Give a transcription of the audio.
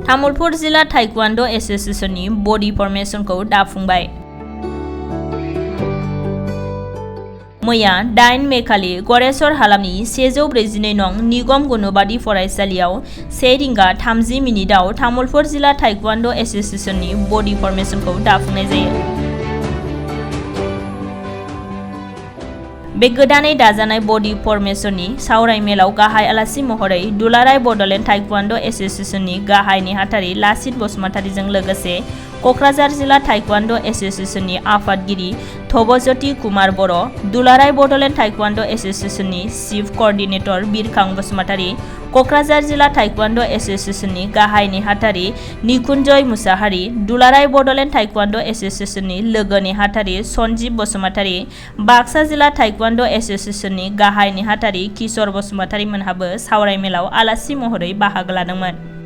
तामुलपुर जिला ताइक्वान्ड' एसोसिएशननि बडि फर्मेशनखौ दाफुंबाय। मैया 8 मे खालि गरेस्वर हालामनि 142 नं निगम गुनुबादि फरायसालियाव 1 रिंगा 30 मिनिटाव तामुलपुर जिला ताइक्वान्ड' एसोसिएशननि बडि फर्मेशनखौ दाफुंनाय जायो। बे गोदानै दाजानाय बडि फर्मेशननि सावराय मेलाव गाहाय आलासि महरै दुलाराय बड'लेण्ड ताइक्वान्ड' एसोसिएशननि गाहाय नेहाथारि लासित बसुमतारीजों लोगोसे क'क्राझार जिला ताइक्वान्ड' एसोसिएशननि आफादगिरि धबज्योति कुमार बर', दुलाराय बड'लेण्ड ताइक्वान्ड' एसोसिएशननि चीफ क'अर्डिनेटर बिरखां बसुमतारी, क'क्राझार जिला ताइक्वान्ड' एसोसिएशननि गाहाय नेहाथारि निकुन्जय मुसाहारि, दुलाराय बड'लेण्ड ताइक्वान्ड' एसोसिएशननि लोगो नेहाथारि सन्जीब बसुमतारी, बाक्सा जिला ताइक्वान्ड' एसोसिएशननि गाहाय नेहाथारि किशोर बसुमतारी मोनहाबो सावराय मेलाव आलासि महरै बाहागो लादोंमोन।